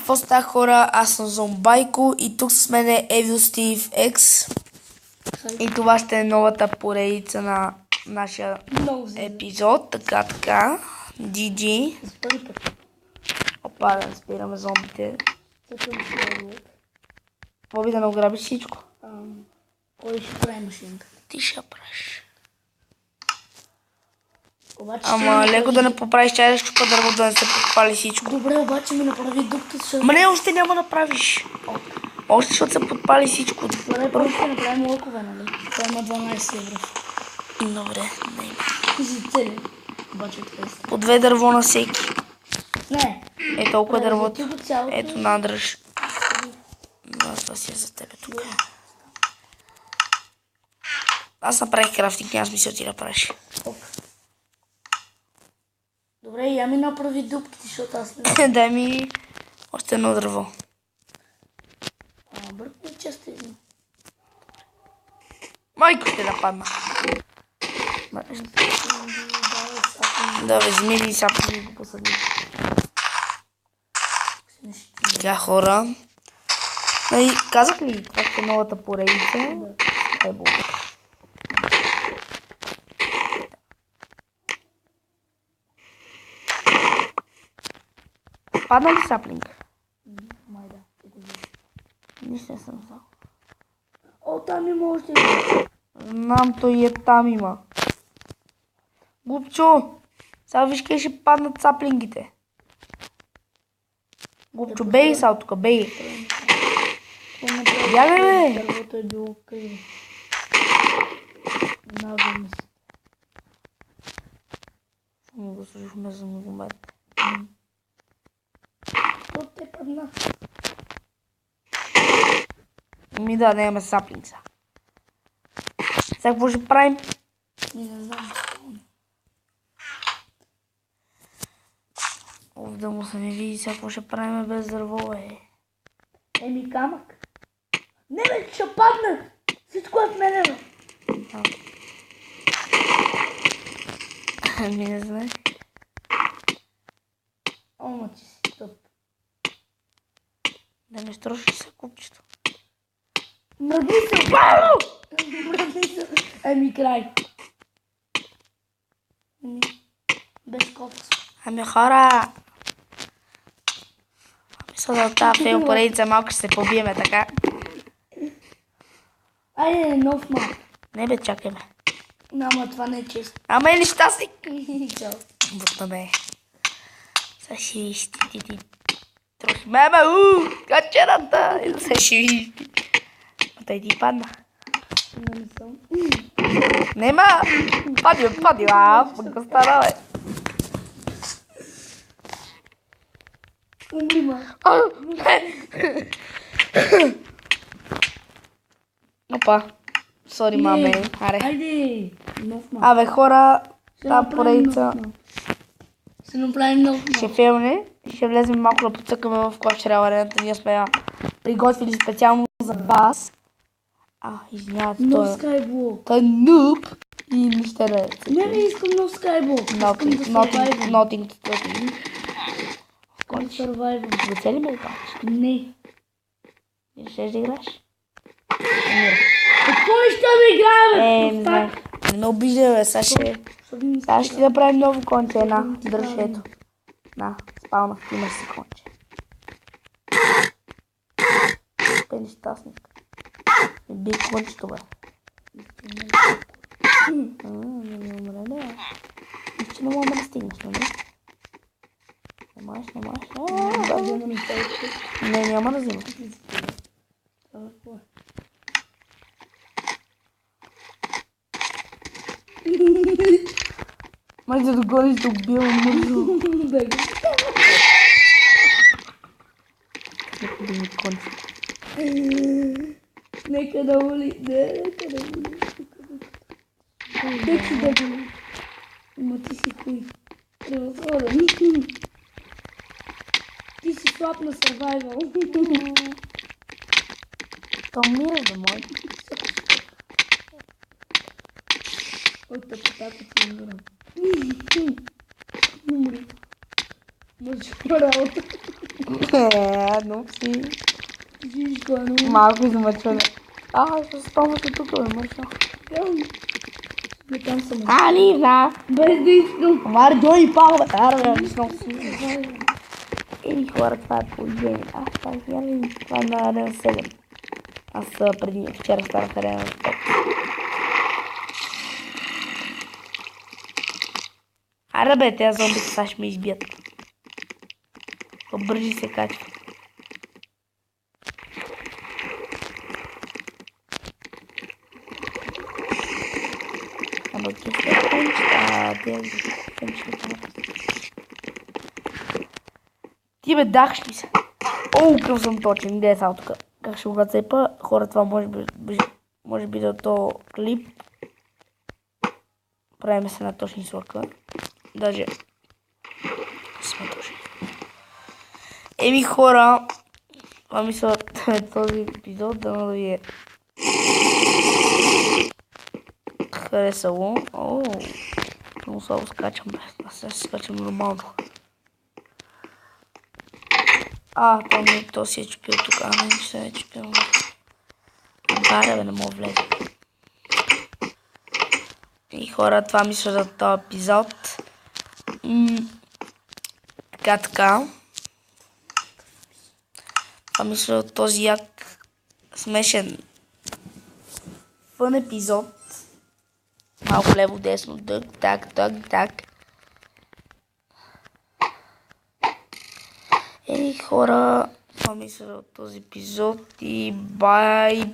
Какво става, хора? Аз съм Зомбайко и тук с мен е Evil Steve X. И това ще е новата поредица на нашия епизод. Така. GG. Опа, да спираме зомбите. Какво би да не ограбиш всичко? Кой ще прави машинка? Ти ще правиш. Обаче Ама леко да не поправиш чай да щупа дърво, да не се подпали всичко. Добре, обаче ми направи дупка, защото... Ма не, още няма да направиш. Още защото се подпали всичко. Добре, първо ще направим локове, нали? Това има 12 евро. Добре, не има. За цели. Обаче това е. По 2 дърво на всеки. Не. Е, толкова е дървото. За цялото. Ето, надръж. Да, това си е за тебе тук. Аз направих крафтинг, няма смисъл ти да правиш. Добре, я ми направи дупките, защото аз не... Дай ми още едно дърво. Бъркай често един. Майко ще нападна. Да, вземи ли сапни и го посъди. Така, хора. Казах ли това ще е новата поредица? Да. Ебо. Падна ли саплинг? Май да. Нищо не съм знал. О, там има още. Знам, той е там има. Губчо! Сега виж къде ще паднат саплингите. Губчо, бей са тук, бей. Бягай, бе! Дървото е било къде. Навън се. Само го слушахме за ногомет. Какво те падна? Ми да, имаме саплинг са. Сега какво ще правим? Не знам. Да му се не види сега какво ще правим без дърво, бе. Еми камък. Не бе, ще падна. Всичко е в мене, бе. Ами не знае. Ома, че си тъп. Да не строшиш се купчето. Мръдни се, бало! Мръдни се. Еми край. Без копс. Ами хора! Мисля да тази фейл поредица малко ще се побиеме така. Айде, нов мап. Не бе, чакай ме. Ама това не е често. Ама е нещастник! Чао. Бутна ме. Сега ще виж ти. Трохи мама, качерата! Сега ще виж ти. Той ти падна. Не съм. Нема! Пади, какво стана, бе? Умри, ма. Опа. Сори, маме. Аре. Айде, нов мап. Абе, хора, тази поредица Ще направим нов мап. ще филмне. Ще влезем малко да потъкаме в Clash Royale арената. Ние сме я приготвили специално за вас. Извинявайте, Нов скайблок. той е нуб и нищо не е. Не искам нов скайблок. Nothing. Искам да survival. Зацели ме ли кажеш? Не. Не ще да играш? Какво ще ми играе, бе? Не знам. Не ме обиждай, бе. Сега ще ти направим ново конче. Една, дръж, ето. На, спалнах, имаш си конче. Пе нещастник. Не би кончето, бе. Не умре, да. Нищо не мога да стигнеш, нали? Не можеш. Не, няма да взима. Май да догониш да убивам мързо. Нека да ми кончи. Нека да моли. Нека да моли. Ама ти си хуй. Превъзходен. Ти си слаб на survival. То умираш, бе, мой. Ой, така ти умирам. Умри. Мъжка работа. Но си Всичко е много. малко измъчване. Ще спомняш тук, бе, мъжа. Не там съм. Алина! Без да искам. Мари, дой и пал, бе. Еми хора, това е положение. Това е това е на Арена 7. Аз преди вчера станах Арена 5. Аре бе, тези зомбите сега ще ме избият. Бързи се качва. Ама тук ще ти бе, дахш ли се? Къв съм точен, где е само тук? Как ще го цепа? Хора, това може би да то клип. Правиме се на точни срока. Даже сме точни. Еми хора, това мисля този епизод да ви е харесало. Много слабо скачам, бе. Аз сега скачам нормално. То си е чупил тук. Не се е чупил. Баре, бе, не мога влезе. И хора, това мисля за този епизод. Така. Това мисля за този як смешен фън епизод. Малко лево, десно, так. Хора, това мисля за този епизод и бай.